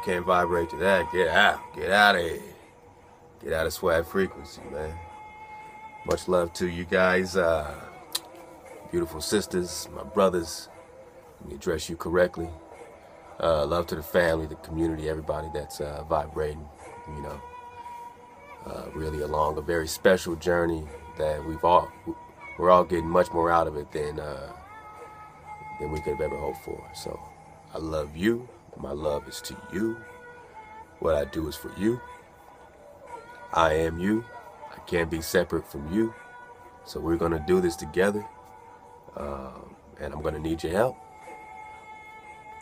can't vibrate to that, get out. Get out of here. Get out of swag frequency, man. Much love to you guys. Beautiful sisters, my brothers. Let me address you correctly. Love to the family, the community, everybody that's vibrating, you know. Really along a very special journey that we're all getting much more out of it than we could have ever hoped for. So I love you. My love is to you. What I do is for you. I am you. I can't be separate from you. So we're going to do this together. And I'm going to need your help.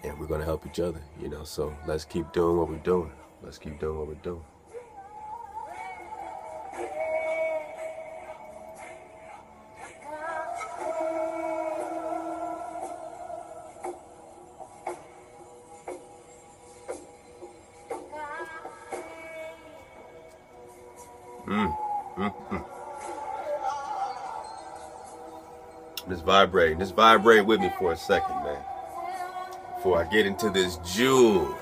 And we're going to help each other, you know. So let's keep doing what we're doing. Let's keep doing what we're doing. Just vibrate with me for a second, man. Before I get into this jewel.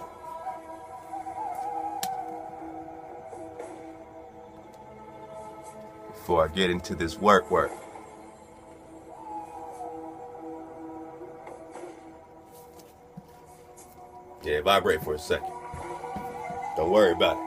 Before I get into this work. Yeah, vibrate for a second. Don't worry about it.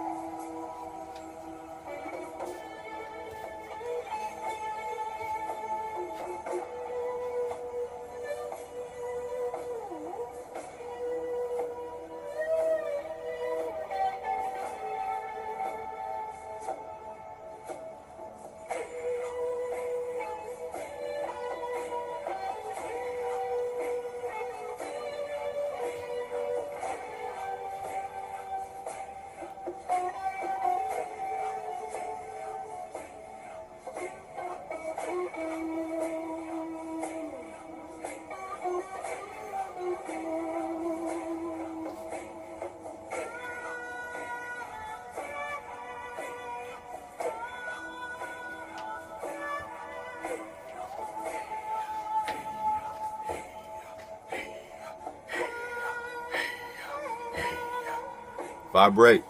Vibrate.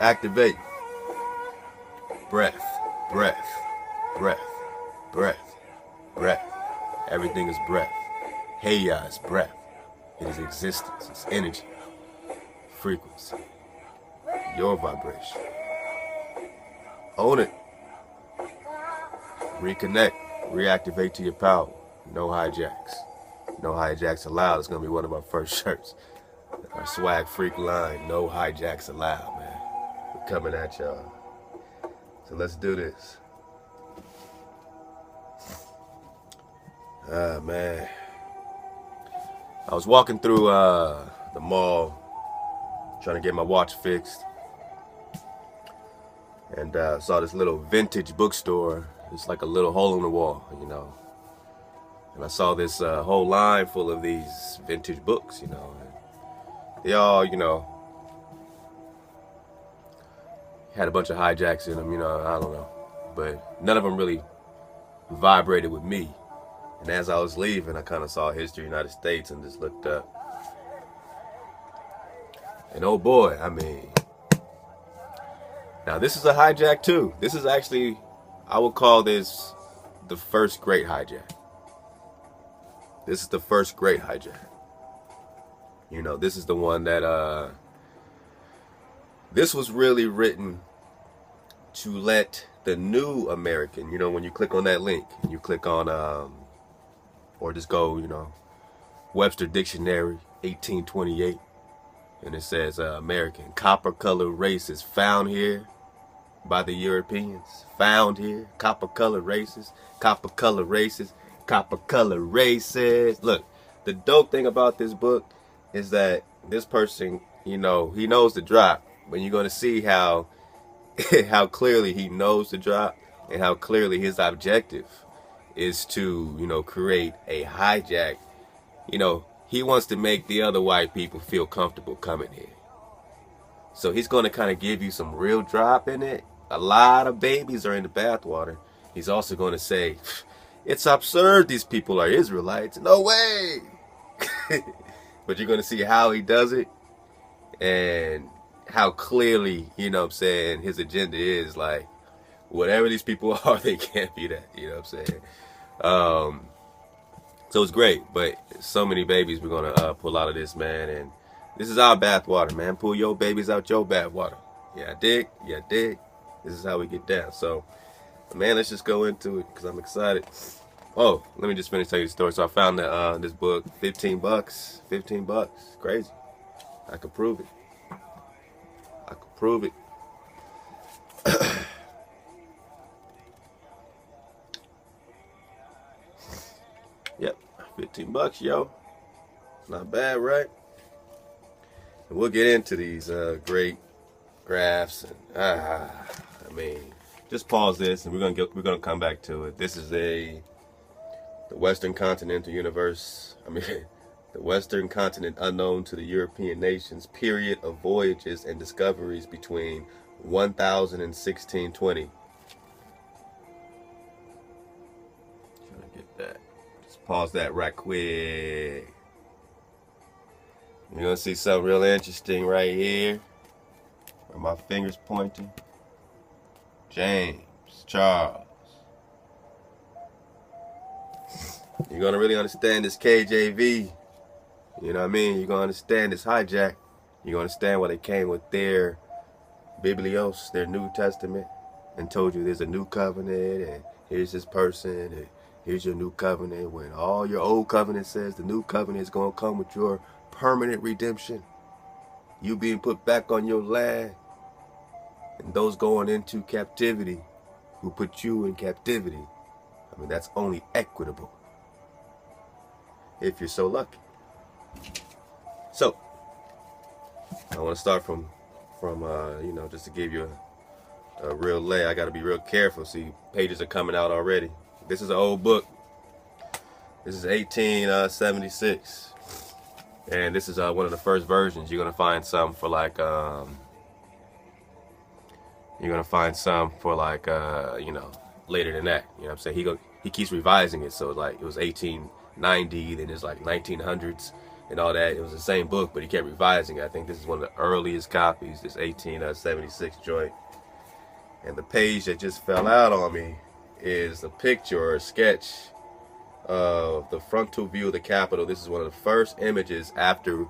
Activate. Breath. Breath. Breath. Breath. Breath. Everything is breath. Heya is breath. It is existence. It's energy. Frequency. Your vibration. Own it. Reconnect. Reactivate to your power. No hijacks. No hijacks allowed. It's going to be one of our first shirts. Our swag freak line, no hijacks allowed, man. We're coming at y'all. So let's do this. Man. I was walking through the mall, trying to get my watch fixed. And saw this little vintage bookstore. It's like a little hole in the wall, you know. And I saw this whole line full of these vintage books, you know. They all, you know, had a bunch of hijacks in them, you know, I don't know. But none of them really vibrated with me. And as I was leaving, I kind of saw History of the United States and just looked up. And oh boy, I mean, now this is a hijack too. This is actually, I would call this the first great hijack. This is the first great hijack. You know, this is the one that, this was really written to let the new American, you know, when you click on that link and you click on, or just go, you know, Webster Dictionary, 1828, and it says, American, copper colored races found here by the Europeans, found here, copper colored races, copper colored races, copper colored races. Look, the dope thing about this book is that this person, you know, he knows the drop, but you're going to see how how clearly he knows the drop and how clearly his objective is to, you know, create a hijack. You know, he wants to make the other white people feel comfortable coming here. So he's going to kind of give you some real drop in it. A lot of babies are in the bathwater. He's also going to say, it's absurd these people are Israelites. No way. But you're going to see how he does it. and how clearly, you know what I'm saying, his agenda is like, whatever these people are, they can't be that, you know what I'm saying? So it's great, but so many babies we're going to pull out of this, man, and this is our bathwater, man. Pull your babies out your bathwater. Yeah, dig? Yeah, dig? This is how we get down. So, man, let's just go into it because I'm excited. Oh, let me just finish telling you the story. So I found that this book, $15, $15, crazy. I could prove it. I could prove it. Yep, $15, yo. Not bad, right? And we'll get into these great graphs. And I mean, just pause this, and we're gonna come back to it. This is the Western Continental Universe. I mean, the Western Continent unknown to the European nations. Period of voyages and discoveries between 1000 and 1620. Trying to get that. Just pause that right quick. You're gonna see something real interesting right here. Where my finger's pointing. James Charles. You're gonna really understand this KJV. You know what I mean? You're gonna understand this hijack. You're gonna understand why they came with their Biblios, their New Testament, and told you there's a new covenant, and here's this person, and here's your new covenant, when all your old covenant says the new covenant is gonna come with your permanent redemption. You being put back on your land, and those going into captivity who put you in captivity. I mean, that's only equitable if you're so lucky. So, I want to start from you know, just to give you a real lay. I got to be real careful. See, pages are coming out already. This is an old book. This is 1876, and this is one of the first versions. You're gonna find some for like you know, later than that. You know what I'm saying? He keeps revising it. So like it was 1890, then it's like 1900s and all that. It was the same book, but he kept revising it. I think this is one of the earliest copies, this 1876 joint. And the page that just fell out on me is a picture or a sketch of the frontal view of the Capitol. This is one of the first images after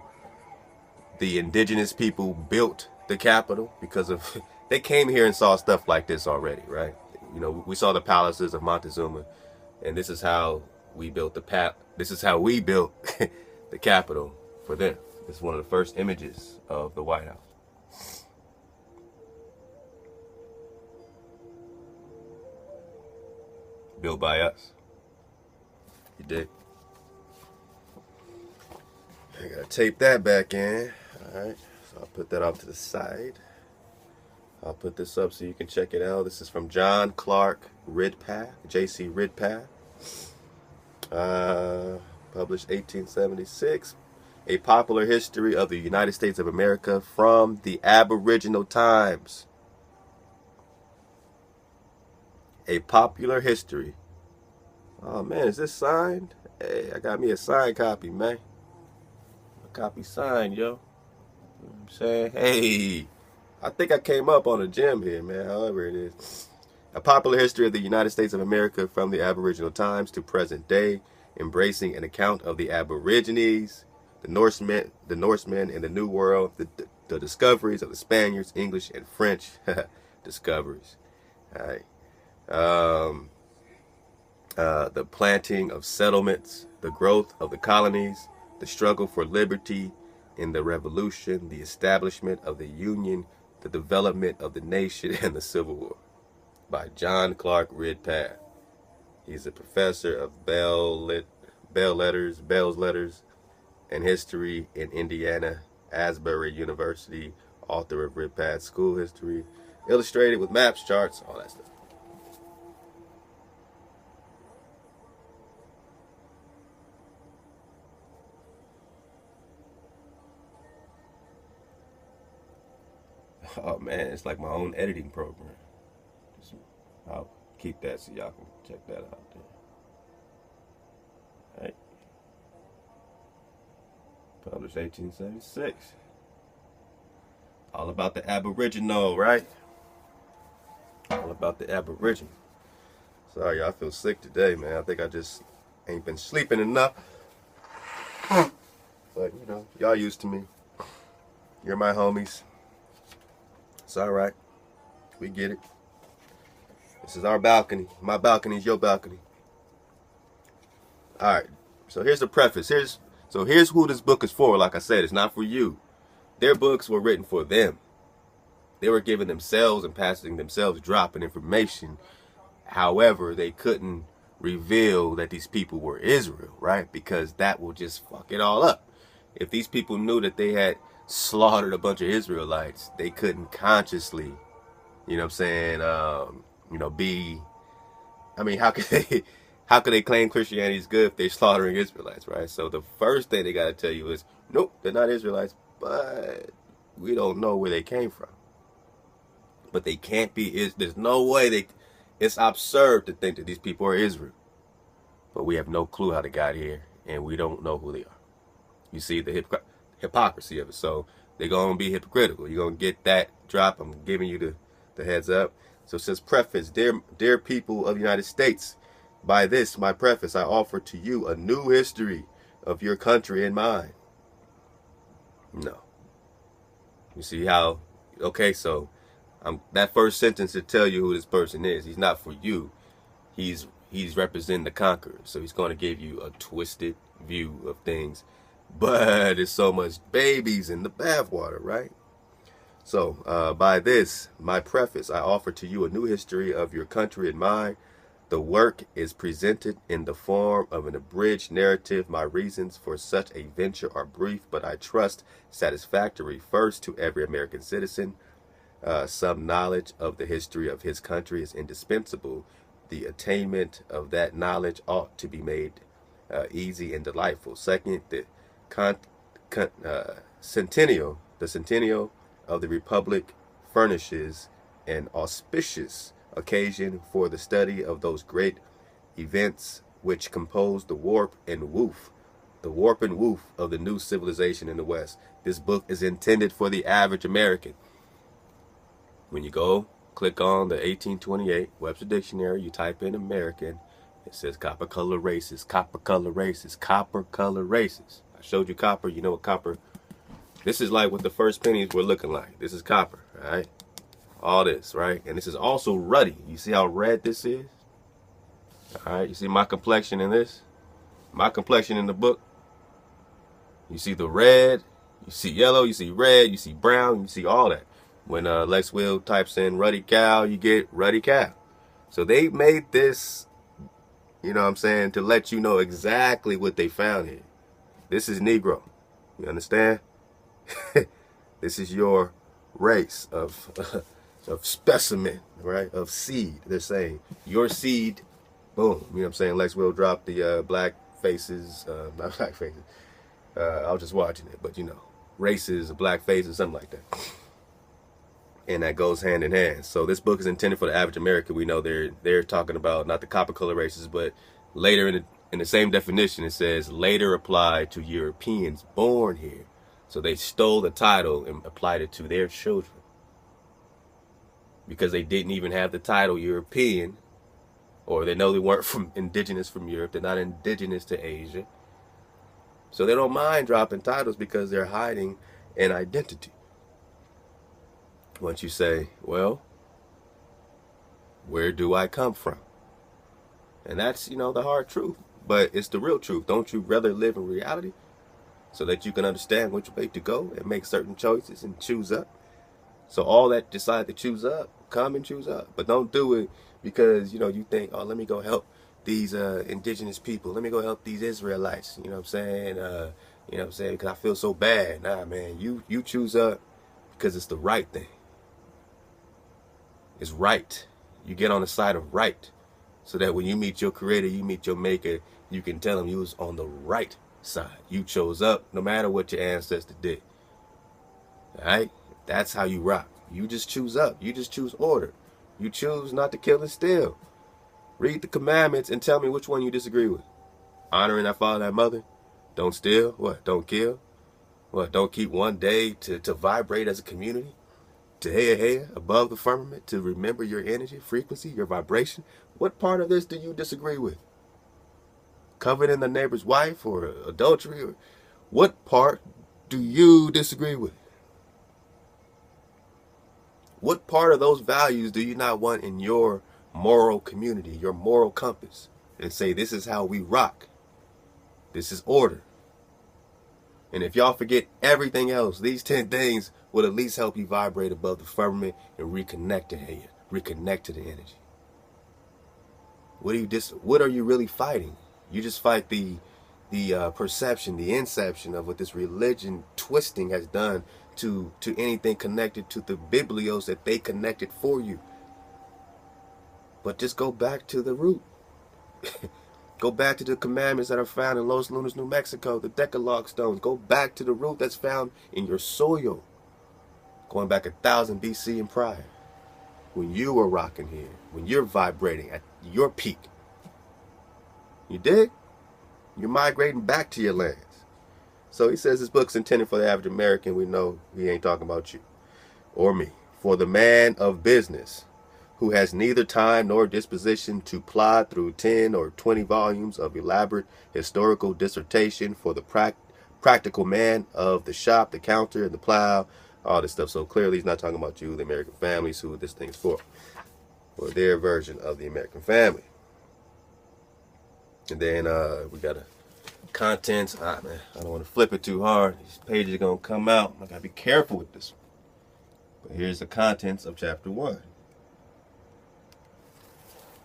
the indigenous people built the Capitol, because of they came here and saw stuff like this already, right? You know, we saw the palaces of Montezuma, and this is how we built this is how we built the Capitol for them. This is one of the first images of the White House. Built by us. You dig? I gotta tape that back in. Alright, so I'll put that off to the side. I'll put this up so you can check it out. This is from John Clark Ridpath, J.C. Ridpath. Published 1876. A Popular History of the United States of America from the Aboriginal Times. A Popular History. Oh man, is this signed? Hey, I got me a signed copy, man. A copy signed, yo. You know what I'm saying? Hey, I think I came up on a gem here, man, however it is. A Popular History of the United States of America from the Aboriginal Times to present day, embracing an account of the Aborigines, the Norsemen in the New World, the discoveries of the Spaniards, English, and French discoveries. All right. The planting of settlements, the growth of the colonies, the struggle for liberty in the Revolution, the establishment of the Union, the development of the nation, and the Civil War, by John Clark Ridpath. He's a professor of Bell's Letters, and History in Indiana Asbury University, author of Ridpath's School History, illustrated with maps, charts, all that stuff. Oh man, it's like my own editing program. I'll keep that so y'all can check that out there. All right. Published 1876. All about the Aboriginal, right? All about the Aboriginal. Sorry, I feel sick today, man. I think I just ain't been sleeping enough. But, you know, y'all used to me. You're my homies. It's all right. We get it. This is our balcony. My balcony is your balcony. All right. So here's the preface. Here's who this book is for. Like I said, it's not for you. Their books were written for them. They were giving themselves and passing themselves, dropping information. However, they couldn't reveal that these people were Israel, right? Because that will just fuck it all up. If these people knew that they had slaughtered a bunch of Israelites, they couldn't consciously, you know what I'm saying, be, I mean, how could they claim Christianity is good if they're slaughtering Israelites, right? So the first thing they got to tell you is, nope, they're not Israelites, but we don't know where they came from. But they can't be, there's no way it's absurd to think that these people are Israel. But we have no clue how they got here, and we don't know who they are. You see the hypocrisy of it. So they're going to be hypocritical. You're going to get that drop. I'm giving you the heads up. So it says preface, dear people of the United States, by this, my preface, I offer to you a new history of your country and mine. No. You see how, okay, so that first sentence to tell you who this person is. He's not for you. He's representing the conqueror. So he's going to give you a twisted view of things. But there's so much babies in the bathwater, right? So by this, my preface, I offer to you a new history of your country and mine. The work is presented in the form of an abridged narrative. My reasons for such a venture are brief, but I trust satisfactory. First, to every American citizen, some knowledge of the history of his country is indispensable. The attainment of that knowledge ought to be made easy and delightful. Second, the centennial of the Republic furnishes an auspicious occasion for the study of those great events which compose the warp and woof of the new civilization in the West. This book is intended for the average American. When you go click on the 1828 Webster Dictionary, you type in American, it says copper color races, copper color races, copper color races. I showed you copper. You know what copper, this is like what the first pennies were looking like. This is copper, all right? All this, right? And this is also ruddy. You see how red this is? All right, you see my complexion in this? My complexion in the book? You see the red, you see yellow, you see red, you see brown, you see all that. When Lex Will types in ruddy cow, you get ruddy cow. So they made this, you know what I'm saying, to let you know exactly what they found here. This is Negro. You understand? This is your race of specimen, right? Of seed. They're saying your seed, boom. You know what I'm saying? Lex Will dropped the black faces, not black faces. I was just watching it, but you know, races, black faces, something like that. And that goes hand in hand. So this book is intended for the average American. We know they're talking about not the copper color races, but later in the same definition, it says later applied to Europeans born here. So they stole the title and applied it to their children because they didn't even have the title European, or they know they weren't indigenous from Europe. They're not indigenous to Asia. So they don't mind dropping titles because they're hiding an identity. Once you say, well, where do I come from? And that's, you know, the hard truth. But it's the real truth. Don't you rather live in reality so that you can understand which way to go and make certain choices and choose up? So all that decide to choose up, come and choose up. But don't do it because, you know, you think, oh, let me go help these indigenous people. Let me go help these Israelites. You know what I'm saying? You know what I'm saying? Because I feel so bad. Nah, man, you choose up because it's the right thing. It's right. You get on the side of right so that when you meet your creator, you meet your maker, you can tell him you was on the right side. You chose up no matter what your ancestor did. All right? That's how you rock. You just choose up. You just choose order. You choose not to kill and steal. Read the commandments and tell me which one you disagree with. Honoring thy father and mother. Don't steal. What? Don't kill. What? Don't keep one day to vibrate as a community. to hey above the firmament, to remember your energy, frequency, your vibration. What part of this do you disagree with? Coveting the neighbor's wife or adultery? Or what part do you disagree with? What part of those values do you not want in your moral community, your moral compass? And say, this is how we rock. This is order. And if y'all forget everything else, these 10 things will at least help you vibrate above the firmament and reconnect to Haya, reconnect to the energy. What are you really fighting? You just fight the perception, the inception of what this religion twisting has done to anything connected to the biblios that they connected for you. But just go back to the root. Go back to the commandments that are found in Los Lunas, New Mexico, the Decalogue stones. Go back to the root that's found in your soil. Going back 1000 BC and prior. When you were rocking here. When you're vibrating at your peak. You dig? You're migrating back to your lands. So he says this book's intended for the average American. We know he ain't talking about you or me. For the man of business, who has neither time nor disposition to plod through 10 or 20 volumes of elaborate historical dissertation, for the practical man of the shop, the counter, and the plow, all this stuff. So clearly he's not talking about you, the American families, who this thing's for their version of the American family. And then we got a contents. Man, I don't want to flip it too hard. These pages are going to come out. I got to be careful with this one. But here's the contents of chapter 1.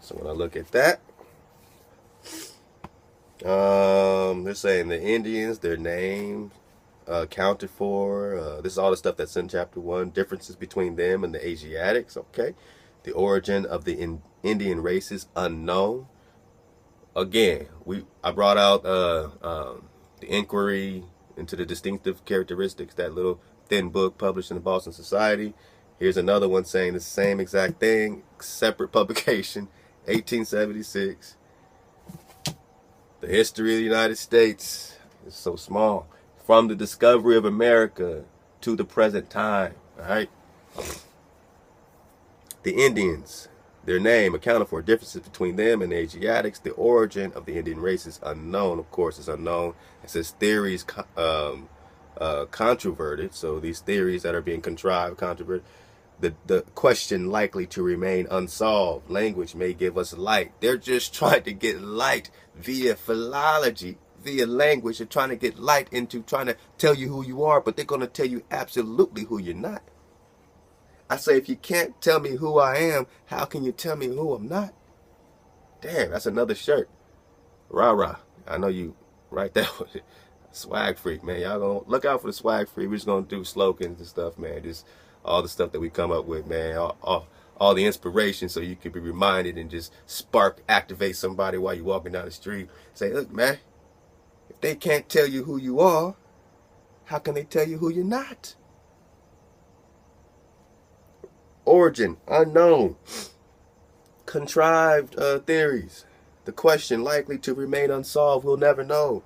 So when I look at that, they're saying the Indians, their names accounted for. This is all the stuff that's in chapter 1. Differences between them and the Asiatics. Okay. The origin of the Indian races unknown. Again, I brought out the inquiry into the distinctive characteristics, that little thin book published in the Boston Society. Here's another one saying the same exact thing, separate publication, 1876. The history of the United States is so small. From the discovery of America to the present time. All right. The Indians, their name accounted for differences between them and the Asiatics. The origin of the Indian race is unknown. Of course, it's unknown. It says theories controverted. So these theories that are being controverted. The question likely to remain unsolved. Language may give us light. They're just trying to get light via philology, via language. They're trying to get light into trying to tell you who you are, but they're going to tell you absolutely who you're not. I say, if you can't tell me who I am, how can you tell me who I'm not? Damn, that's another shirt. Rah-rah. I know you right there with it. Swag freak, man. Y'all gonna look out for the swag freak. We're just gonna do slogans and stuff, man. Just all the stuff that we come up with, man. All the inspiration, so you can be reminded and just activate somebody while you're walking down the street. Say, look, man, if they can't tell you who you are, how can they tell you who you're not? Origin, unknown. Contrived theories. The question likely to remain unsolved, we'll never know.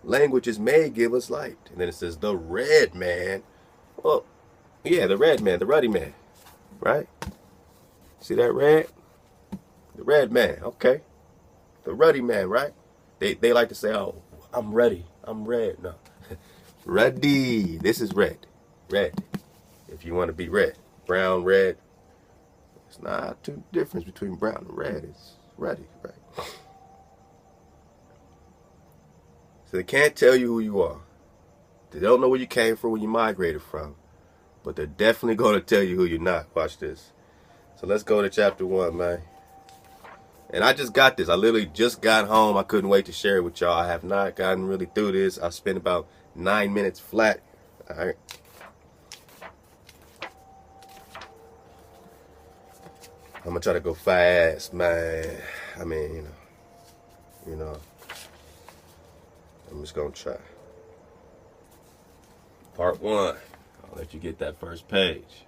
Languages may give us light. And then it says the red man. Well, yeah, the red man, the ruddy man. Right? See that red? The red man, okay. The ruddy man, right? They like to say, oh, I'm ready. I'm red. No. Ruddy. This is red. Red. If you want to be red. Brown, red. It's not too difference between brown and red. It's ruddy, right? So they can't tell you who you are. They don't know where you came from, where you migrated from. But they're definitely going to tell you who you're not. Watch this. So let's go to chapter 1, man. And I just got this. I literally just got home. I couldn't wait to share it with y'all. I have not gotten really through this. I spent about 9 minutes flat. All right. I'm going to try to go fast, man. I mean, you know. I'm just going to try. Part 1. I'll let you get that first page.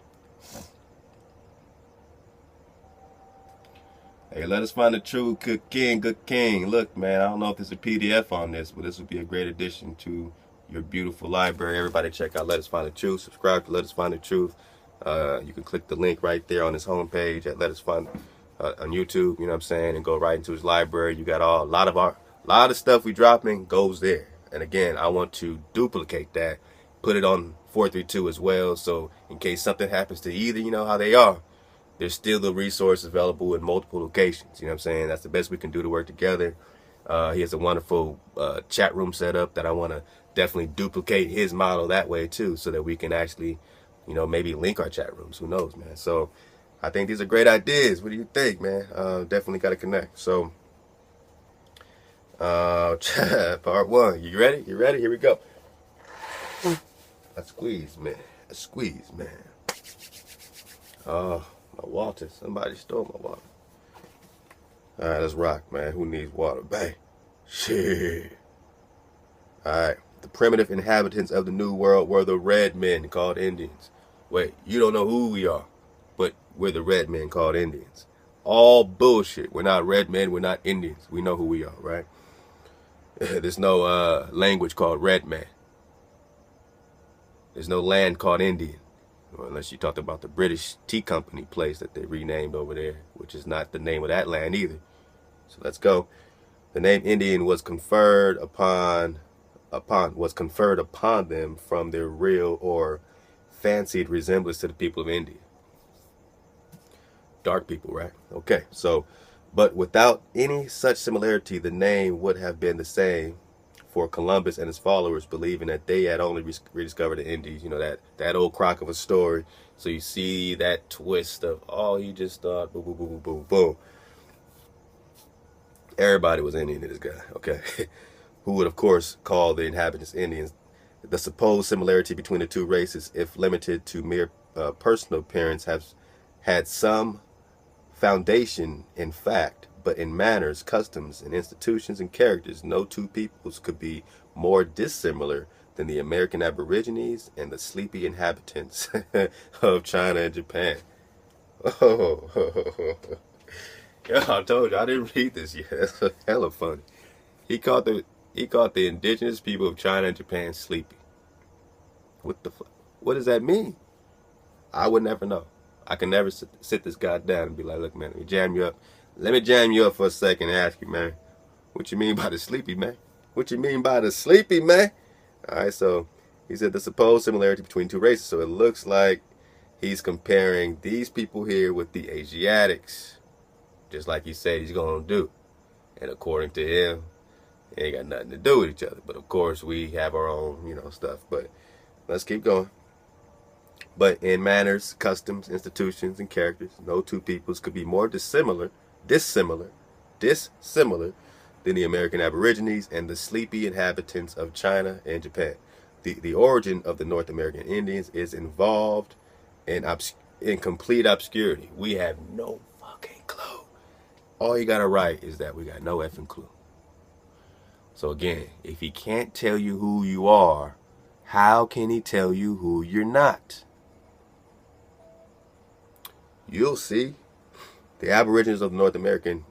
Hey, let us find the true good king. Look, man, I don't know if there's a PDF on this, but this would be a great addition to your beautiful library. Everybody check out Let Us Find the Truth. Subscribe to Let Us Find the Truth. You can click the link right there on his homepage at Let Us Find on YouTube. You know what I'm saying, and go right into his library. You got a lot of stuff we dropping goes there. And again, I want to duplicate that, put it on 432 as well. So in case something happens to either, you know how they are. There's still the resource available in multiple locations. You know what I'm saying? That's the best we can do to work together. He has a wonderful chat room set up that I want to definitely duplicate his model that way too, so that we can actually, you know, maybe link our chat rooms. Who knows, man? So I think these are great ideas. What do you think, man? Definitely got to connect. So part one. You ready? You ready? Here we go. I squeeze, man. I squeeze, man. My water. Somebody stole my water. All right, let's rock, man. Who needs water? Bang. Shit. All right. The primitive inhabitants of the New World were the red men called Indians. Wait, you don't know who we are, but we're the red men called Indians. All bullshit. We're not red men. We're not Indians. We know who we are, right? There's no language called red man. There's no land called Indian. Well, unless you talked about the British tea company place that they renamed over there, which is not the name of that land either. So let's go. The name Indian was conferred upon them from their real or fancied resemblance to the people of India. Dark people, right? Okay, so, but without any such similarity, the name would have been the same for Columbus and his followers, believing that they had only rediscovered the Indies. You know, that old crock of a story. So you see that twist of, oh, he just thought, boom, boom, boom, boom, boom, boom. Everybody was Indian to this guy, okay? Who would, of course, call the inhabitants Indians. The supposed similarity between the two races, if limited to mere personal appearance, has had some foundation in fact, but in manners, customs, and institutions and characters, no two peoples could be more dissimilar than the American Aborigines and the sleepy inhabitants of China and Japan. Oh, yeah, I told you, I didn't read this yet. That's hella funny. He called the indigenous people of China and Japan sleepy. What the fuck? What does that mean? I would never know. I can never sit this guy down and be like, look, man, let me jam you up. Let me jam you up for a second and ask you, man, what you mean by the sleepy, man? What you mean by the sleepy, man? All right, so he said the supposed similarity between two races. So it looks like he's comparing these people here with the Asiatics, just like he said he's going to do. And according to him, it ain't got nothing to do with each other. But of course, we have our own, you know, stuff. But let's keep going. But in manners, customs, institutions, and characters, no two peoples could be more dissimilar than the American Aborigines and the sleepy inhabitants of China and Japan. The origin of the North American Indians is involved in complete obscurity. We have no fucking clue. All you gotta write is that we got no effing clue. So again, if he can't tell you who you are, how can he tell you who you're not? You'll see. The Aborigines of North America,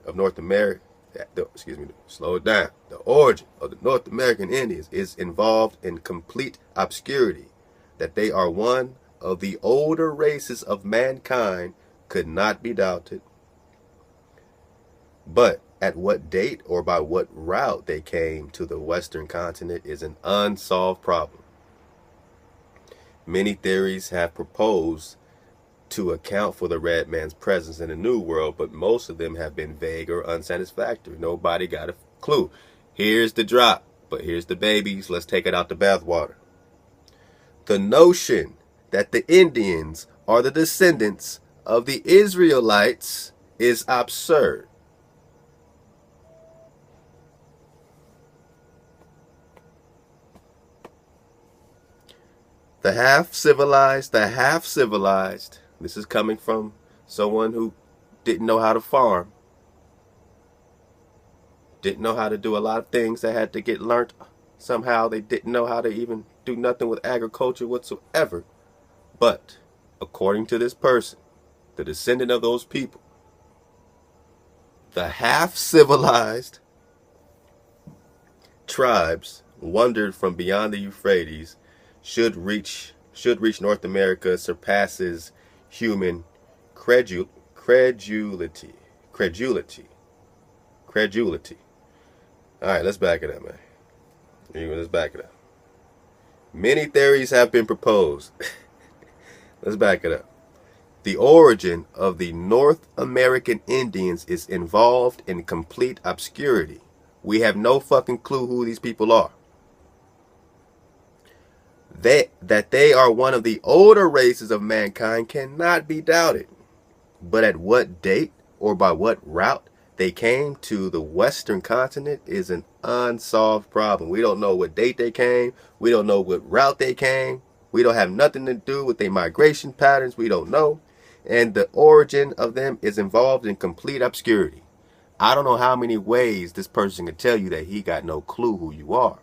slow it down. The origin of the North American Indians is involved in complete obscurity. That they are one of the older races of mankind could not be doubted. But at what date or by what route they came to the Western continent is an unsolved problem. Many theories have proposed to account for the red man's presence in the New World, but most of them have been vague or unsatisfactory. Nobody got a clue. Here's the drop, but here's the babies. Let's take it out the bathwater. The notion that the Indians are the descendants of the Israelites is absurd. The half civilized, this is coming from someone who didn't know how to farm, didn't know how to do a lot of things that had to get learnt somehow. They didn't know how to even do nothing with agriculture whatsoever. But according to this person, the descendant of those people, the half civilized tribes wandered from beyond the Euphrates should reach North America surpasses human credulity. Credulity. All right, let's back it up, man. Let's back it up. Many theories have been proposed. Let's back it up. The origin of the North American Indians is involved in complete obscurity. We have no fucking clue who these people are. That they are one of the older races of mankind cannot be doubted. But at what date or by what route they came to the Western continent is an unsolved problem. We don't know what date they came. We don't know what route they came. We don't have nothing to do with their migration patterns. We don't know. And the origin of them is involved in complete obscurity. I don't know how many ways this person can tell you that he got no clue who you are.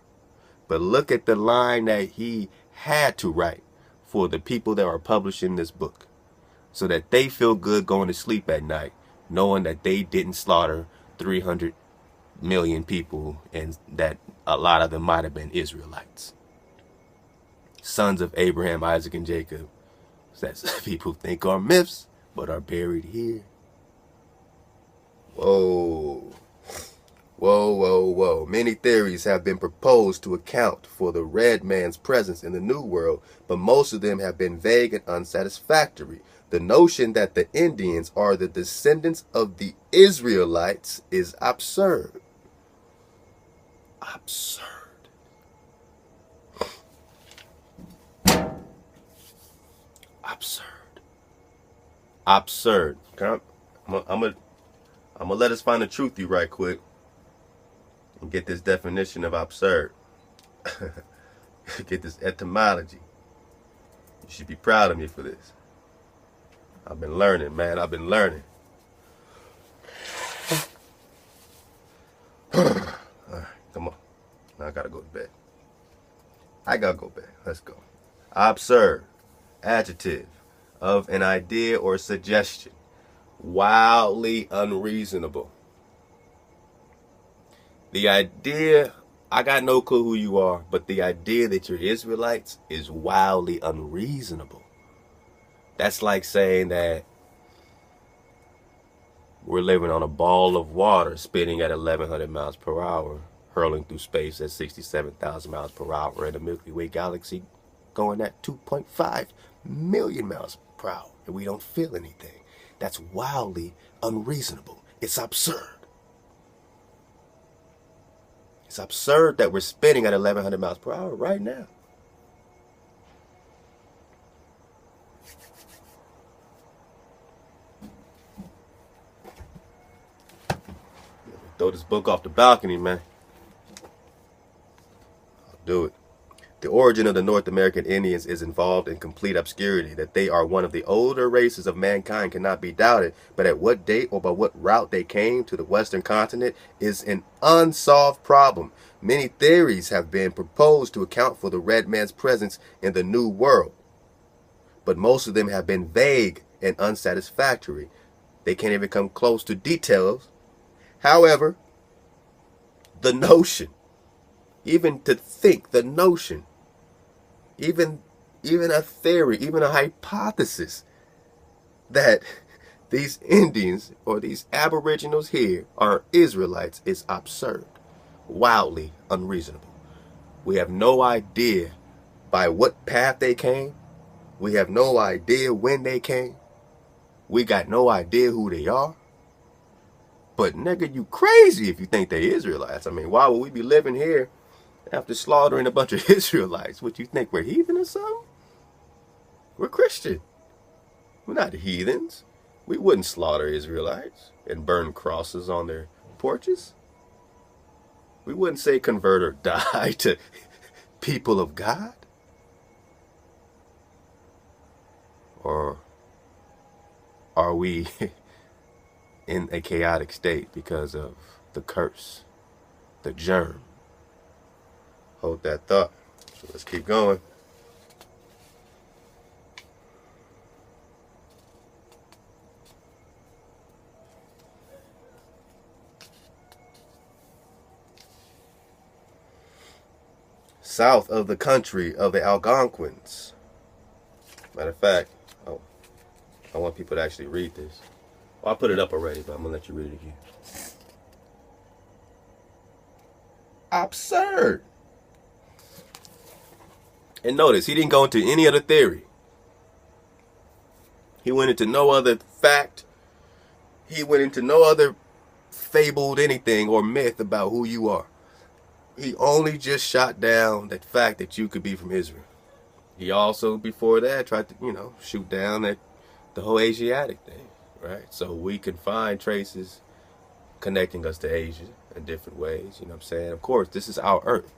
But look at the line that he had to write for the people that are publishing this book, so that they feel good going to sleep at night, knowing that they didn't slaughter 300 million people and that a lot of them might have been Israelites. Sons of Abraham, Isaac, and Jacob, that people think are myths, but are buried here. Whoa. Whoa, whoa, whoa. Many theories have been proposed to account for the red man's presence in the New World, but most of them have been vague and unsatisfactory. The notion that the Indians are the descendants of the Israelites is absurd. Absurd. Absurd. Absurd. I'm gonna let us find the truth you right quick and get this definition of absurd. Get this etymology. You should be proud of me for this. I've been learning, man. I've been learning. All right, come on. Now I gotta go to bed. I gotta go to bed. Let's go. Absurd. Adjective of an idea or suggestion. Wildly unreasonable. The idea, I got no clue who you are, but the idea that you're Israelites is wildly unreasonable. That's like saying that we're living on a ball of water spinning at 1,100 miles per hour, hurling through space at 67,000 miles per hour in a Milky Way galaxy going at 2.5 million miles per hour, and we don't feel anything. That's wildly unreasonable. It's absurd. It's absurd that we're spinning at 1,100 miles per hour right now. Throw this book off the balcony, man. I'll do it. The origin of the North American Indians is involved in complete obscurity. That they are one of the older races of mankind cannot be doubted, but at what date or by what route they came to the Western continent is an unsolved problem. Many theories have been proposed to account for the red man's presence in the New World, but most of them have been vague and unsatisfactory. They can't even come close to details. However, the notion, even to think, the notion, even a theory, even a hypothesis that these Indians or these aboriginals here are Israelites is absurd, wildly unreasonable. We have no idea by what path they came. We have no idea when they came. We got no idea who they are. But nigga, you crazy if you think they Israelites. I mean, why would we be living here after slaughtering a bunch of Israelites? What, you think we're heathen or something? We're Christian. We're not heathens. We wouldn't slaughter Israelites and burn crosses on their porches. We wouldn't say convert or die to people of God. Or are we in a chaotic state because of the curse, the germ? Hold that thought. So let's keep going. South of the country of the Algonquins. Matter of fact, I want people to actually read this. Well, I put it up already, but I'm going to let you read it again. Absurd. And notice, he didn't go into any other theory. He went into no other fact. He went into no other fabled anything or myth about who you are. He only just shot down that fact that you could be from Israel. He also, before that, tried to, shoot down that the whole Asiatic thing, right? So we can find traces connecting us to Asia in different ways, you know what I'm saying? Of course, this is our Earth.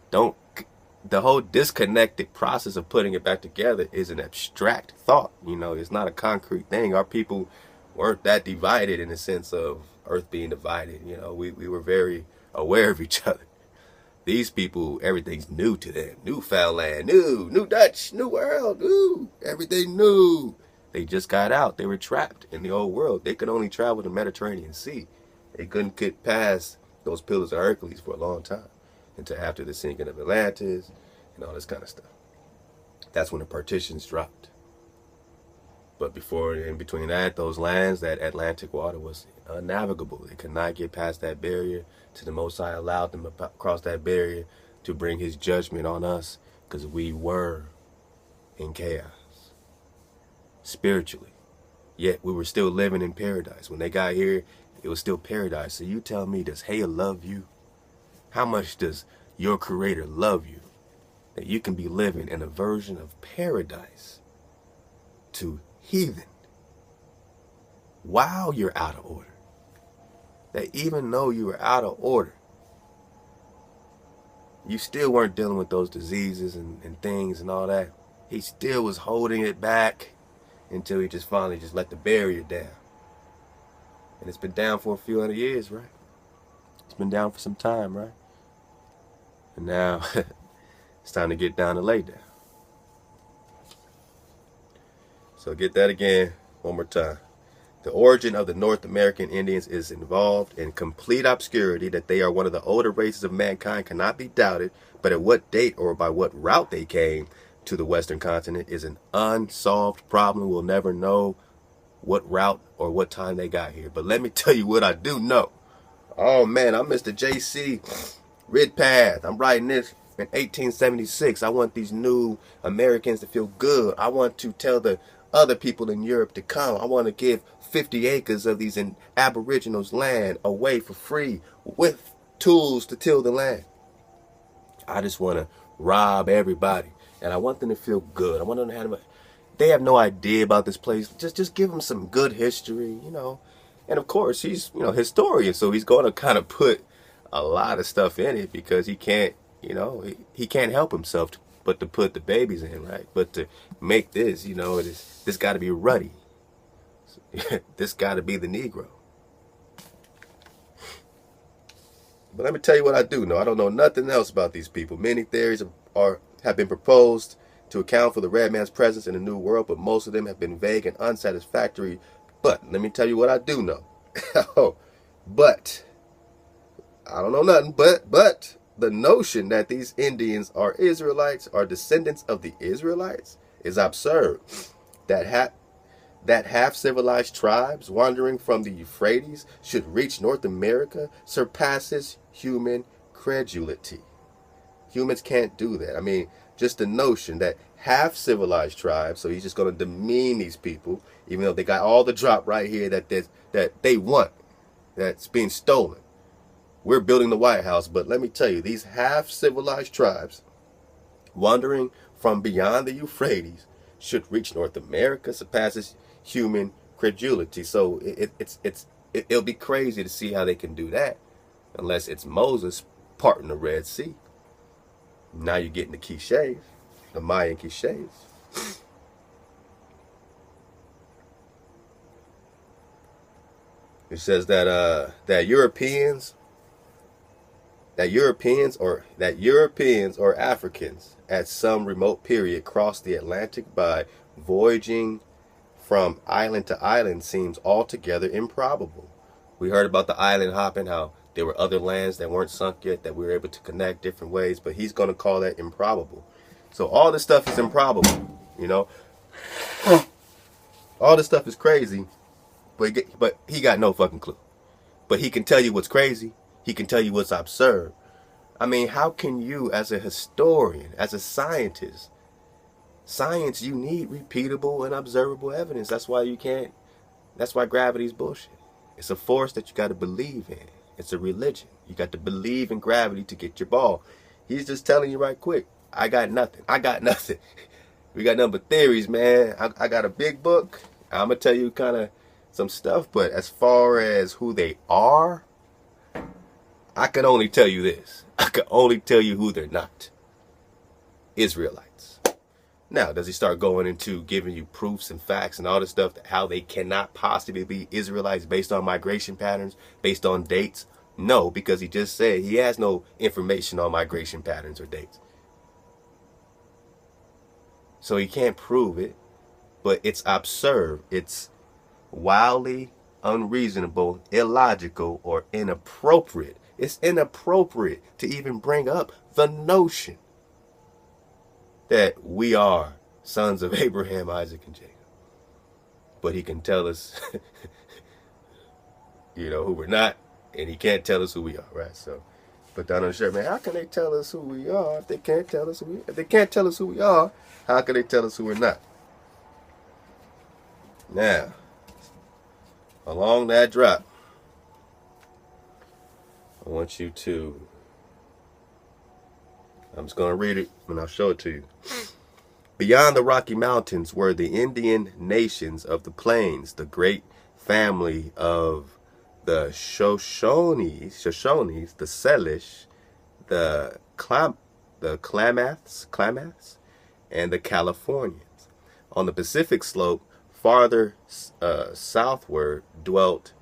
The whole disconnected process of putting it back together is an abstract thought, it's not a concrete thing. Our people weren't that divided in the sense of Earth being divided, we were very aware of each other. These people, everything's new to them. Newfound land, new Dutch, new world, everything new. They just got out. They were trapped in the old world. They could only travel the Mediterranean Sea. They couldn't get past those pillars of Hercules for a long time until after the sinking of Atlantis and all this kind of stuff. That's when the partitions dropped. But before, in between that, those lands, that Atlantic water was unnavigable. They could not get past that barrier till the Most High allowed them to cross that barrier to bring his judgment on us, because we were in chaos spiritually. Yet we were still living in paradise. When they got here, it was still paradise. So you tell me, does Haya love you? How much does your Creator love you that you can be living in a version of paradise to heathen while you're out of order? That even though you were out of order, you still weren't dealing with those diseases and things and all that. He still was holding it back until he just finally just let the barrier down. And it's been down for a few hundred years, right? It's been down for some time, right? And now it's time to get down and lay down. So get that again one more time. The origin of the North American Indians is involved in complete obscurity. That they are one of the older races of mankind cannot be doubted, but at what date or by what route they came to the Western continent is an unsolved problem. We'll never know what route or what time they got here. But let me tell you what I do know. Oh man, I'm Mr. JC Ridpath. I'm writing this in 1876. I want these new Americans to feel good. I want to tell the other people in Europe to come. I want to give 50 acres of these aboriginals land away for free with tools to till the land. I just want to rob everybody, and I want them to feel good. I want them to have, they have no idea about this place. Just give them some good history, And of course, he's, historian, so he's going to kind of put a lot of stuff in it because he can't, he can't help himself but to put the babies in, right? But to make this, this got to be ruddy. This got to be the Negro. But let me tell you what I do know. I don't know nothing else about these people. Many theories have been proposed to account for the red man's presence in the New World, but most of them have been vague and unsatisfactory. But let me tell you what I do know. But I don't know nothing. But the notion that these Indians are Israelites, are descendants of the Israelites, is absurd. That half-civilized tribes wandering from the Euphrates should reach North America surpasses human credulity. Humans can't do that. I mean, just the notion that half-civilized tribes, so he's just going to demean these people, even though they got all the drop right here that they want, that's being stolen. We're building the White House, but let me tell you, these half-civilized tribes wandering from beyond the Euphrates should reach North America surpasses human credulity. So it'll be crazy to see how they can do that unless it's Moses parting the Red Sea. Now you're getting the cliches, the Mayan cliches. It says that Europeans or Africans at some remote period crossed the Atlantic by voyaging from island to island seems altogether improbable. We heard about the island hopping, how there were other lands that weren't sunk yet that we were able to connect different ways, but he's going to call that improbable. So all this stuff is improbable, All this stuff is crazy, but he got no fucking clue. But he can tell you what's crazy. He can tell you what's absurd. I mean, how can you, as a historian, as a scientist, science, you need repeatable and observable evidence. That's why you can't, that's why gravity's bullshit. It's a force that you got to believe in. It's a religion. You got to believe in gravity to get your ball. He's just telling you right quick, I got nothing. I got nothing. We got nothing but theories, man. I got a big book. I'm going to tell you kind of some stuff, but as far as who they are, I can only tell you this. I can only tell you who they're not. Israelites. Now, does he start going into giving you proofs and facts and all this stuff, that how they cannot possibly be Israelites based on migration patterns, based on dates? No, because he just said he has no information on migration patterns or dates. So he can't prove it, but it's absurd. It's wildly unreasonable, illogical, or inappropriate. It's inappropriate to even bring up the notion that we are sons of Abraham, Isaac, and Jacob. But he can tell us, who we're not, and he can't tell us who we are, right? So, put down on the shirt, man. How can they tell us who we are if they can't tell us who we are? If they can't tell us who we are, how can they tell us who we're not? Now, along that drop, I want you to, I'm just going to read it and I'll show it to you. Beyond the Rocky Mountains were the Indian nations of the plains, the great family of the Shoshones, the Salish, the Klamaths, and the Californians. On the Pacific slope, farther southward, dwelt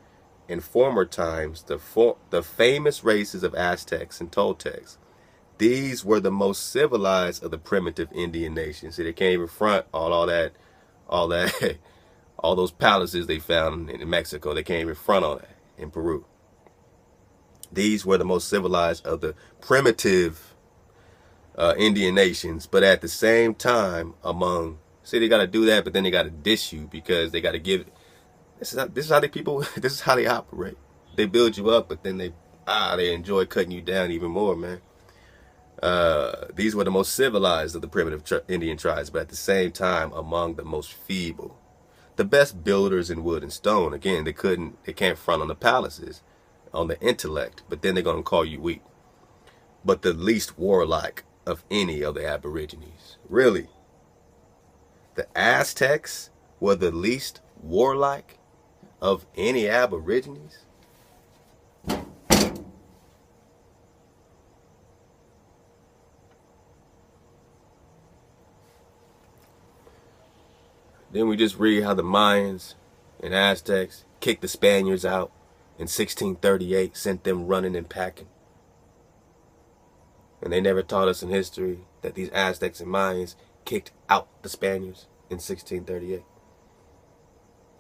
in former times the famous races of Aztecs and Toltecs. These were the most civilized of the primitive Indian nations. See, they can't even front all that, all those palaces they found in Mexico. They can't even front on that in Peru. These were the most civilized of the primitive Indian nations, but at the same time, see, they got to do that, but then they got to dish you because they got to give. This is how they operate. They build you up, but then they enjoy cutting you down even more, man. These were the most civilized of the primitive Indian tribes, but at the same time among the most feeble. The best builders in wood and stone. Again, they can't front on the palaces, on the intellect, but then they're going to call you weak. But the least warlike of any of the Aborigines. Really? The Aztecs were the least warlike of any Aborigines? Then we just read how the Mayans and Aztecs kicked the Spaniards out in 1638, sent them running and packing. And they never taught us in history that these Aztecs and Mayans kicked out the Spaniards in 1638.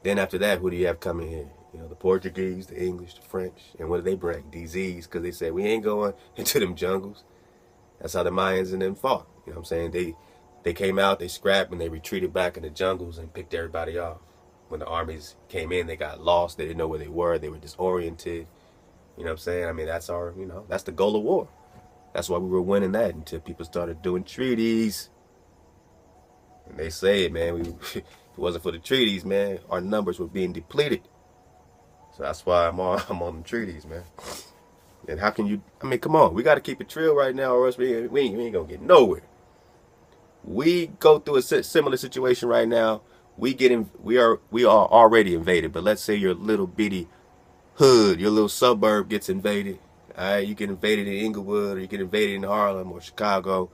Then after that, who do you have coming here? The Portuguese, the English, the French. And what did they bring? Disease, because they said, we ain't going into them jungles. That's how the Mayans and them fought. You know what I'm saying? They came out, they scrapped, and they retreated back in the jungles and picked everybody off. When the armies came in, they got lost. They didn't know where they were. They were disoriented. You know what I'm saying? I mean, that's that's the goal of war. That's why we were winning that until people started doing treaties. And they say, man, if it wasn't for the treaties, man, our numbers were being depleted. So that's why I'm on the treaties, man. And how can you, come on. We got to keep it real right now, or else we ain't going to get nowhere. We go through a similar situation right now. We are already invaded. But let's say your little bitty hood, your little suburb gets invaded. All right, you get invaded in Inglewood, or you get invaded in Harlem or Chicago.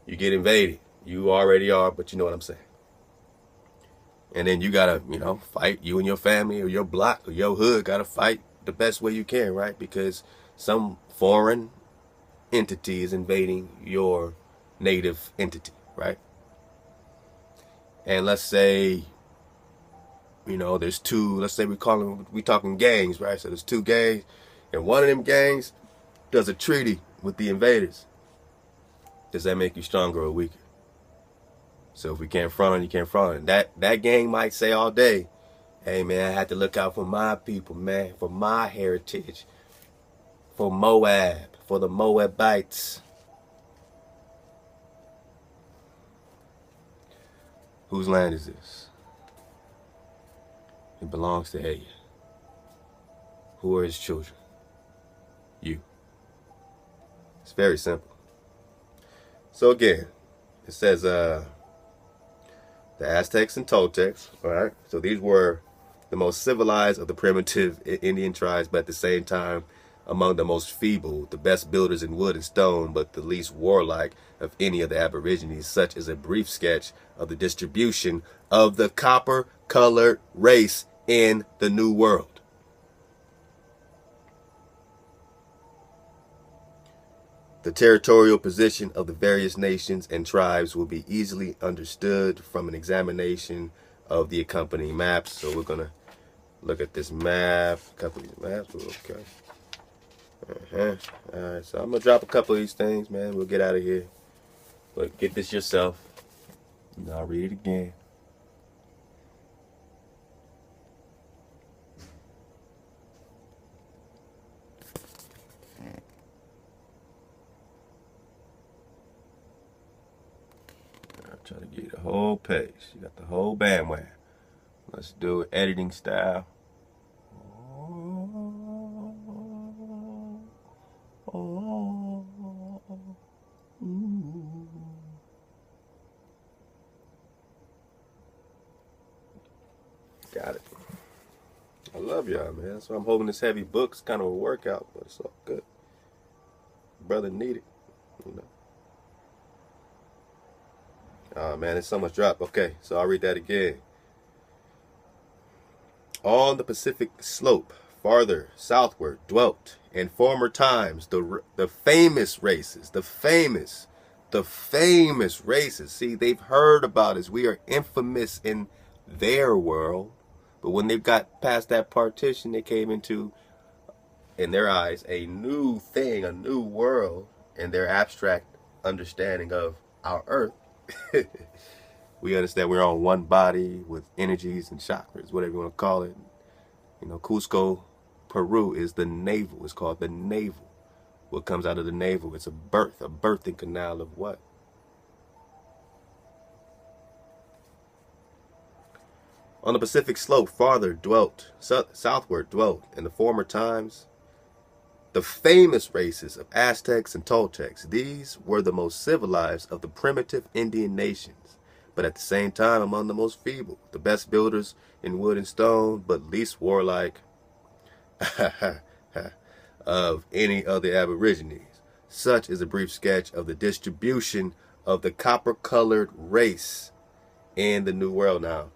You get invaded. You already are, but you know what I'm saying. And then you gotta, fight. You and your family or your block or your hood gotta fight the best way you can, right? Because some foreign entity is invading your native entity, right? And let's say, there's two, let's say we talking gangs, right? So there's two gangs, and one of them gangs does a treaty with the invaders. Does that make you stronger or weaker? So if we can't front on, you can't front on. That gang might say all day, hey man, I had to look out for my people, man, for my heritage, for Moab, for the Moabites. Whose land is this? It belongs to Aya. Who are his children? You. It's very simple. So again, it says the Aztecs and Toltecs, all right? So these were the most civilized of the primitive Indian tribes, but at the same time, among the most feeble, the best builders in wood and stone, but the least warlike of any of the aborigines. Such is a brief sketch of the distribution of the copper-colored race in the New World. The territorial position of the various nations and tribes will be easily understood from an examination of the accompanying maps. So we're going to look at this map, a couple of these maps. Okay. All right, so I'm going to drop a couple of these things, man. We'll get out of here. But get this yourself. And I'll read it again. Try to get you the whole page. You got the whole bandwagon. Let's do it. Editing style. Got it. I love y'all, man. That's why I'm holding this heavy book. It's kind of a workout, but it's all good. Brother needed, you know. Oh man, there's so much drop. Okay, so I'll read that again. On the Pacific slope, farther southward, dwelt in former times the famous races, the famous races. See, they've heard about us. We are infamous in their world, but when they've got past that partition, they came into, in their eyes, a new thing, a new world, in their abstract understanding of our earth. We understand we're on one body with energies and chakras, whatever you want to call it. You know, Cusco, Peru is the navel. It's called the navel. What comes out of the navel? It's a birthing canal of what? On the Pacific slope, farther southward dwelt in the former times the famous races of Aztecs and Toltecs. These were the most civilized of the primitive Indian nations, but at the same time among the most feeble, the best builders in wood and stone, but least warlike of any of the aborigines. Such is a brief sketch of the distribution of the copper-colored race in the New World. Now,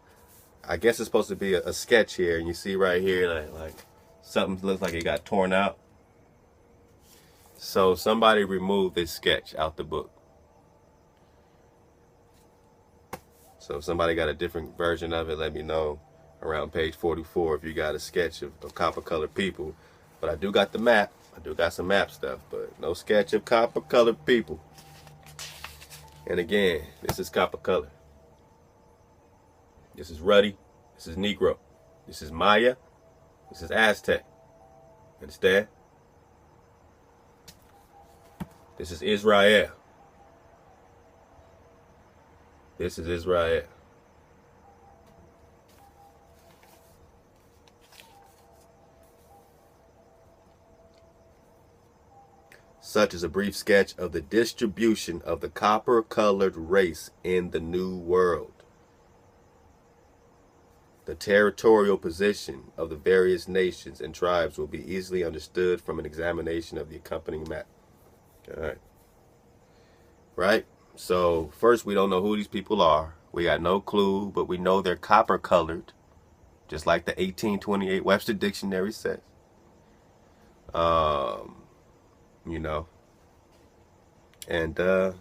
I guess it's supposed to be a sketch here, and you see right here like something looks like it got torn out. So somebody removed this sketch out the book. So if somebody got a different version of it, let me know around page 44 if you got a sketch of copper-colored people. But I do got the map. I do got some map stuff, but no sketch of copper-colored people. And again, this is copper-colored. This is Ruddy. This is Negro. This is Maya. This is Aztec. Understand? This is Israel. This is Israel. Such is a brief sketch of the distribution of the copper-colored race in the New World. The territorial position of the various nations and tribes will be easily understood from an examination of the accompanying map. All right. Right? So, first, we don't know who these people are. We got no clue, but we know they're copper-colored, just like the 1828 Webster Dictionary says. You know. And, but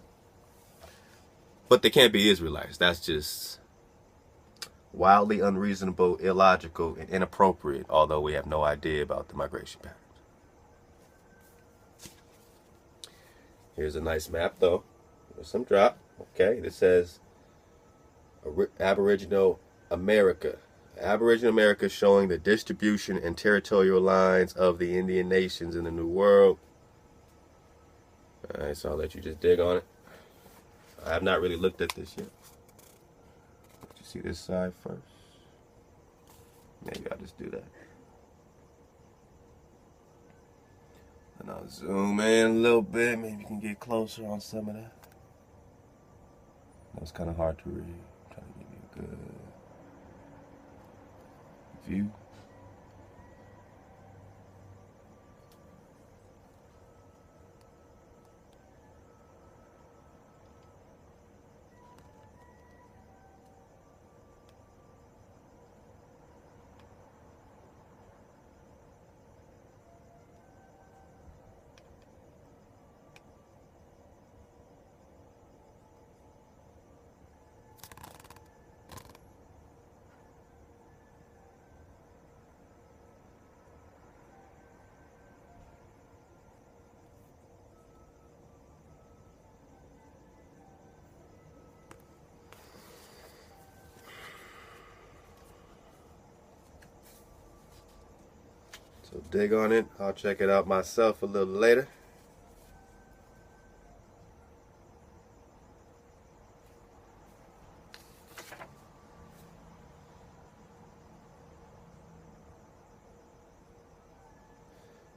they can't be Israelites. That's just wildly unreasonable, illogical, and inappropriate, although we have no idea about the migration patterns. Here's a nice map, though. There's some drop. Okay, this says Aboriginal America. Aboriginal America showing the distribution and territorial lines of the Indian nations in the New World. Alright, so I'll let you just dig on it. I have not really looked at this yet. Let you see this side first. Maybe I'll just do that. And I'll zoom in a little bit. Maybe you can get closer on some of that. That was kind of hard to read. I'm trying to give you a good view. So dig on it. I'll check it out myself a little later.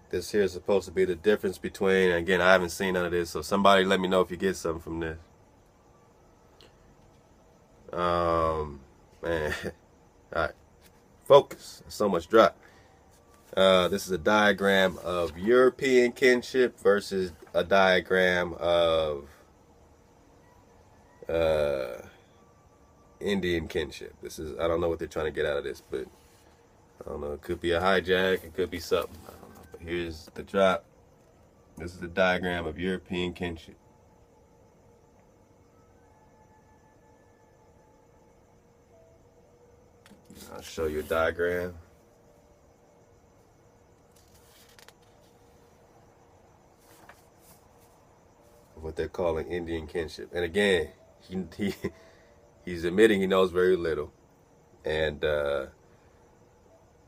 This here is supposed to be the difference between, again, I haven't seen none of this, so somebody let me know if you get something from this. Man. Alright. Focus. So much drop. This is a diagram of European kinship versus a diagram of Indian kinship. This is, I don't know what they're trying to get out of this, but I don't know. It could be a hijack. It could be something. I don't know. But here's the drop. This is the diagram of European kinship. I'll show you a diagram. What they're calling Indian kinship. And again, he's admitting he knows very little. And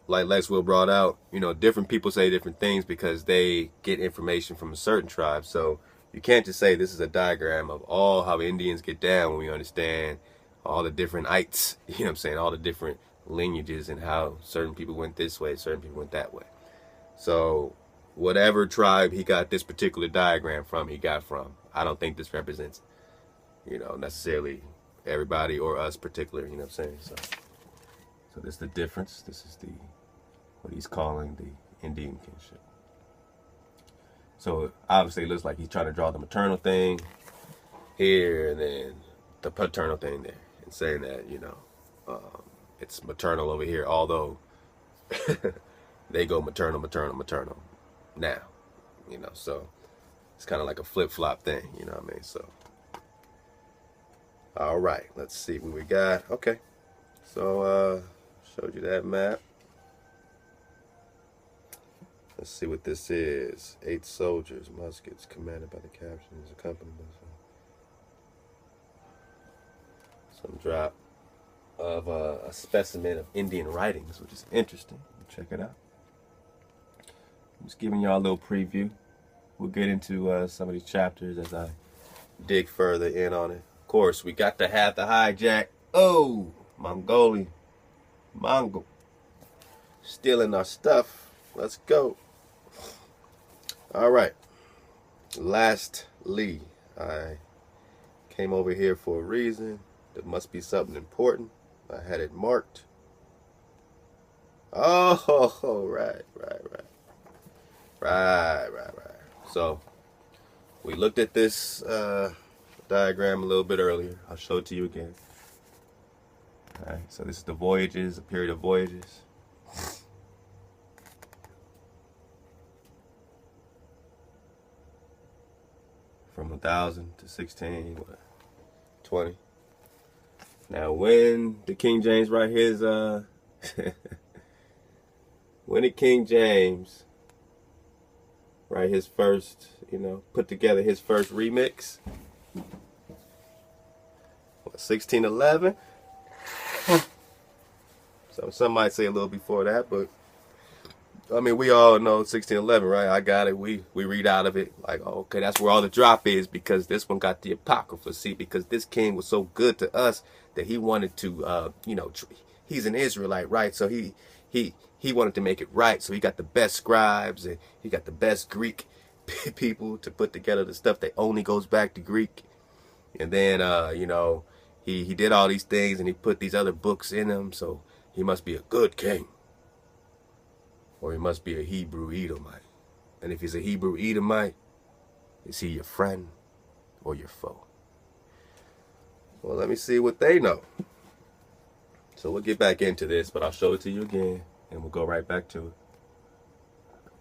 like Lex Will brought out, you know, different people say different things because they get information from a certain tribe. So you can't just say this is a diagram of all how Indians get down when we understand all the different ites, you know what I'm saying, all the different lineages and how certain people went this way, certain people went that way. So whatever tribe he got this particular diagram from, he got from. I don't think this represents, you know, necessarily everybody or us particular, you know what I'm saying? So this is the difference. This is the, what he's calling the Indian kinship. So obviously it looks like he's trying to draw the maternal thing here and then the paternal thing there, and saying that, you know, it's maternal over here, although they go maternal, maternal, maternal now, you know, so it's kind of like a flip-flop thing, you know what I mean? So all right, let's see what we got. Okay, so showed you that map. Let's see what this is. 8 soldiers, muskets, commanded by the captains, accompanied by some drop of a specimen of Indian writings, which is interesting. Check it out. I'm just giving y'all a little preview. We'll get into some of these chapters as I dig further in on it. Of course, we got to have the hijack. Oh, Mongol. Stealing our stuff. Let's go. All right. Lastly, I came over here for a reason. There must be something important. I had it marked. Oh, right. So we looked at this diagram a little bit earlier. I'll show it to you again. All right, so this is the voyages, a period of voyages. From 1000 to 1620. Now, when did King James write his, when did King James write his first, you know, put together his first remix? What, 1611? some might say a little before that, but I mean, we all know 1611, right? I got it. We read out of it like, oh, okay, that's where all the drop is, because this one got the apocrypha. See, because this king was so good to us that he wanted to, he's an Israelite, right? So he wanted to make it right. So he got the best scribes and he got the best Greek people to put together the stuff that only goes back to Greek. And then, he did all these things and he put these other books in him. So he must be a good king. Or he must be a Hebrew Edomite. And if he's a Hebrew Edomite, is he your friend or your foe? Well, let me see what they know. So we'll get back into this, but I'll show it to you again, and we'll go right back to it.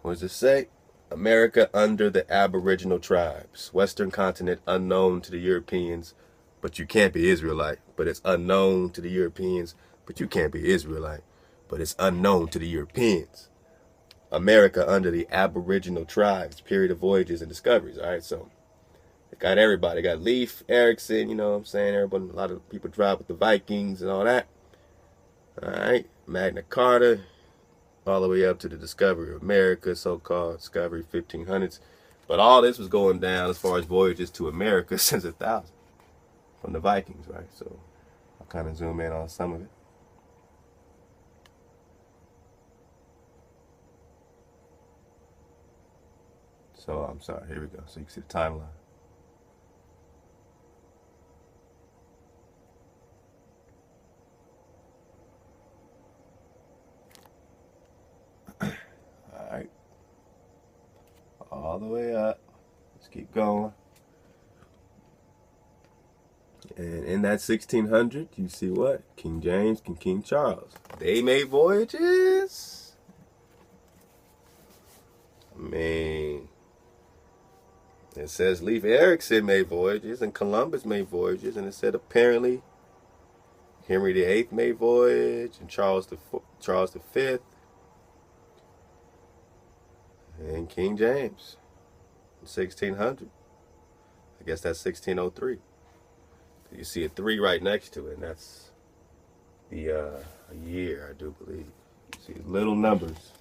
What does it say? America under the Aboriginal tribes. Western continent unknown to the Europeans, but you can't be Israelite. But it's unknown to the Europeans, but you can't be Israelite. But it's unknown to the Europeans. America under the Aboriginal tribes, period of voyages and discoveries. All right, so it got everybody. It got Leif, Erikson, you know what I'm saying? Everybody, a lot of people drive with the Vikings and all that. All right, Magna Carta, all the way up to the discovery of America, so-called discovery 1500s. But all this was going down as far as voyages to America since 1000 from the Vikings, right? So I'll kind of zoom in on some of it. So I'm sorry, here we go. So you can see the timeline. All right. All the way up. Let's keep going. And in that 1600, you see what? King James and King Charles. They made voyages. I mean, it says Leif Erikson made voyages and Columbus made voyages, and it said apparently Henry VIII made voyage and Charles V and King James in 1600. I guess that's 1603. You see a 3 right next to it, and that's the year, I do believe. You see little numbers.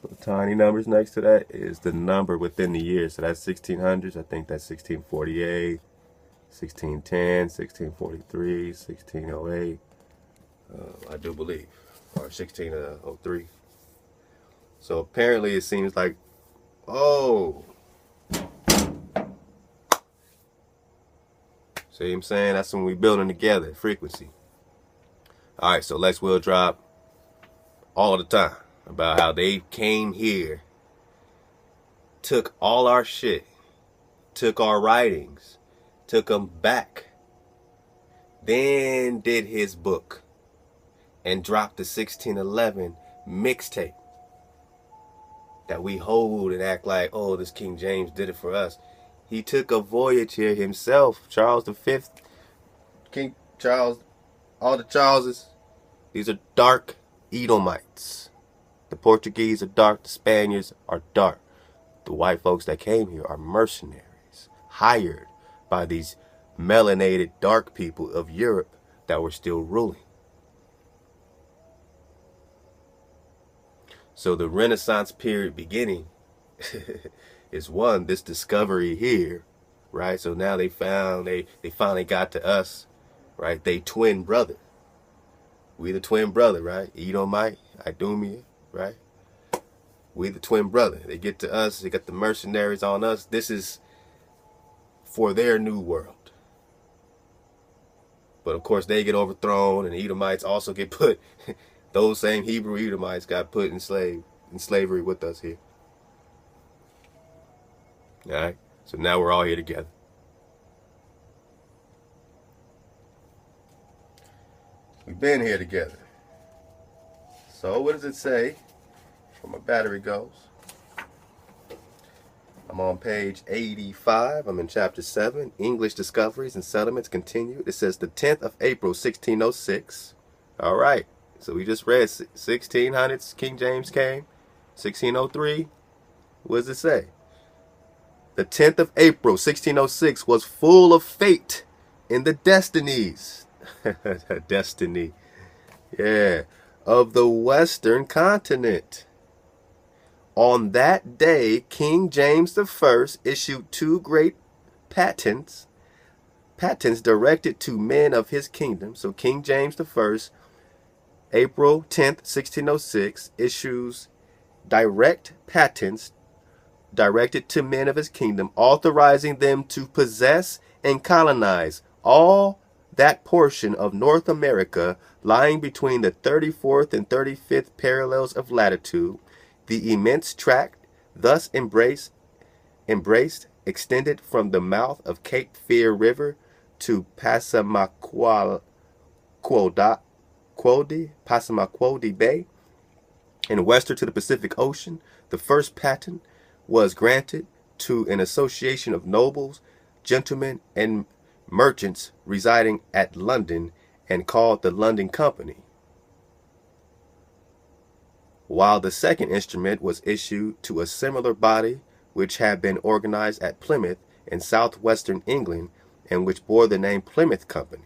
The tiny numbers next to that is the number within the year. So that's 1600s. I think that's 1648, 1610, 1643, 1608. I do believe. Or 1603. So apparently it seems like, oh. See what I'm saying? That's when we building together, frequency. All right, so Lex will drop all the time about how they came here, took all our shit, took our writings, took them back, then did his book and dropped the 1611 mixtape that we hold and act like, oh, this King James did it for us. He took a voyage here himself. Charles V, King Charles, all the Charleses, these are dark Edomites. The Portuguese are dark, the Spaniards are dark. The white folks that came here are mercenaries, hired by these melanated dark people of Europe that were still ruling. So the Renaissance period beginning is one, this discovery here, right? So now they finally got to us, right? They twin brother. We the twin brother, right? Edomite, Idumea, right? We the twin brother. They get to us, they got the mercenaries on us. This is for their new world. But of course they get overthrown, and Edomites also get put, those same Hebrew Edomites got put in slavery with us here. All right, so now we're all here together. We've been here together. So what does it say? Where my battery goes. I'm on page 85. I'm in chapter 7. English discoveries and settlements continued. It says the 10th of April, 1606. All right. So we just read 1600s. King James came. 1603. What does it say? The 10th of April, 1606 was full of fate in the destinies. Destiny. Yeah. of the western continent. On that day, King James I issued two great patents directed to men of his kingdom. So King James I, April 10th, 1606, issues direct patents directed to men of his kingdom, authorizing them to possess and colonize all that portion of North America lying between the 34th and 35th parallels of latitude. The immense tract thus embraced extended from the mouth of Cape Fear River to Passamaquoddy Bay, and westward to the Pacific Ocean. The first patent was granted to an association of nobles, gentlemen, and merchants residing at London and called the London Company, while the second instrument was issued to a similar body which had been organized at Plymouth in southwestern England and which bore the name Plymouth Company.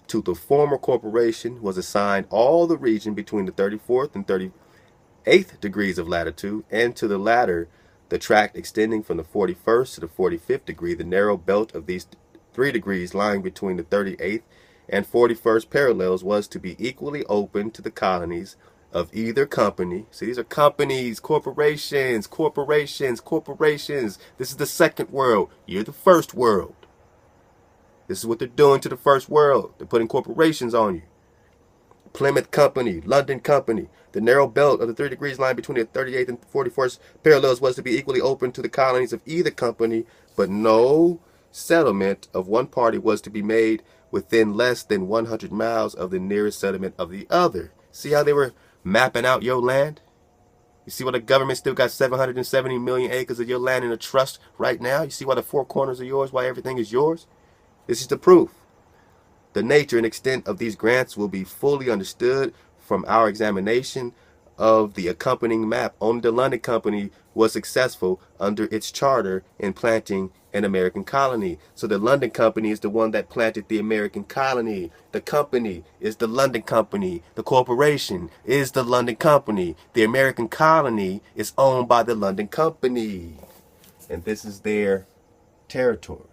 To the former corporation was assigned all the region between the 34th and 38th degrees of latitude, and to the latter the tract extending from the 41st to the 45th degree. The narrow belt of these 3 degrees lying between the 38th and 41st parallels was to be equally open to the colonies of either company. See, these are companies, corporations. This is the second world. You're the first world. This is what they're doing to the first world. They're putting corporations on you. Plymouth Company, London Company. The narrow belt of the 3 degrees line between the 38th and 41st parallels was to be equally open to the colonies of either company, but no settlement of one party was to be made within less than 100 miles of the nearest settlement of the other. See how they were mapping out your land? You see why the government still got 770 million acres of your land in a trust right now? You see why the 4 corners are yours, why everything is yours? This is the proof. The nature and extent of these grants will be fully understood from our examination of the accompanying map. Only the London Company was successful under its charter in planting an American colony. So the London Company is the one that planted the American colony. The company is the London Company. The corporation is the London Company. The American colony is owned by the London Company. And this is their territory.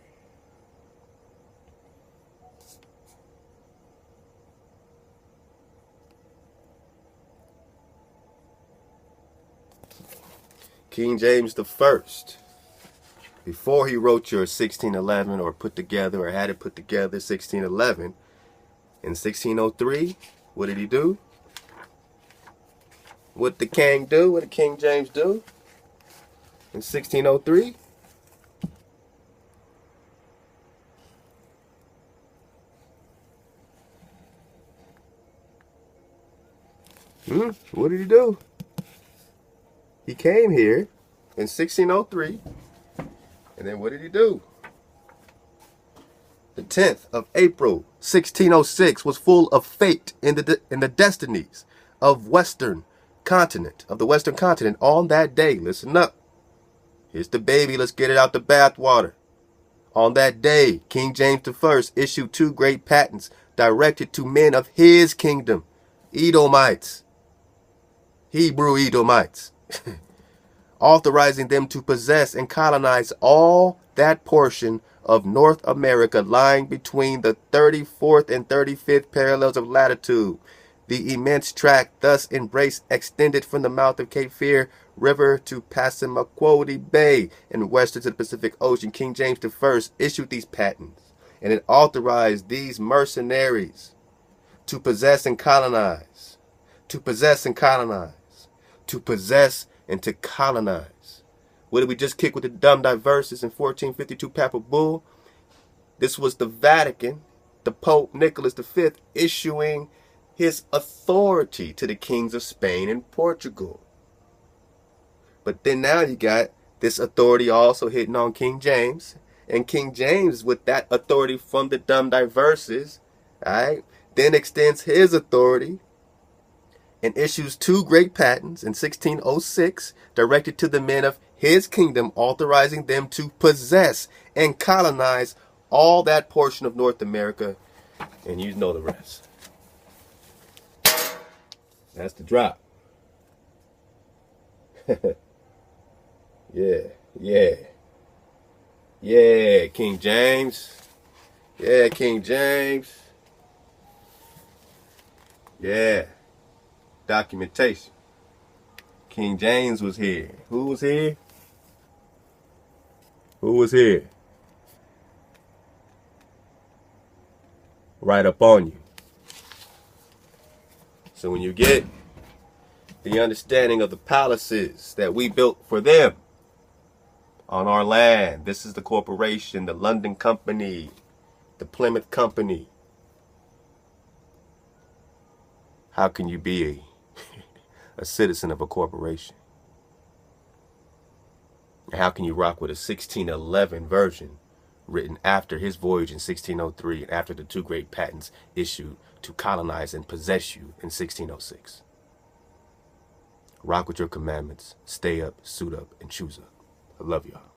King James I, before he wrote your 1611 or put together or had it put together 1611, in 1603, what did he do? What did the king do? What did King James do? In 1603? What did he do? He came here in 1603, and then what did he do? The 10th of April, 1606, was full of fate in the destinies of the Western continent. On that day, listen up. Here's the baby. Let's get it out the bathwater. On that day, King James I issued 2 great patents directed to men of his kingdom, Edomites, Hebrew Edomites, authorizing them to possess and colonize all that portion of North America lying between the 34th and 35th parallels of latitude. The immense tract thus embraced extended from the mouth of Cape Fear River to Passamaquoddy Bay and westward to the Pacific Ocean. King James I issued these patents, and it authorized these mercenaries to possess and colonize, to possess and colonize, to possess and to colonize. What did we just kick with the dumb diverses in 1452 Papal Bull? This was the Vatican, the Pope Nicholas V, issuing his authority to the kings of Spain and Portugal. But then now you got this authority also hitting on King James. And King James, with that authority from the dumb diverses, right, then extends his authority and issues 2 great patents in 1606 directed to the men of his kingdom, authorizing them to possess and colonize all that portion of North America. And you know the rest. That's the drop. Yeah, yeah, yeah, King James. Yeah, King James. Yeah, documentation. King James was here. Who was here? Who was here? Right up on you. So when you get the understanding of the palaces that we built for them on our land, this is the corporation, the London Company, the Plymouth Company. How can you be a citizen of a corporation? And how can you rock with a 1611 version written after his voyage in 1603 and after the two great patents issued to colonize and possess you in 1606? Rock with your commandments, stay up, suit up, and choose up. I love y'all.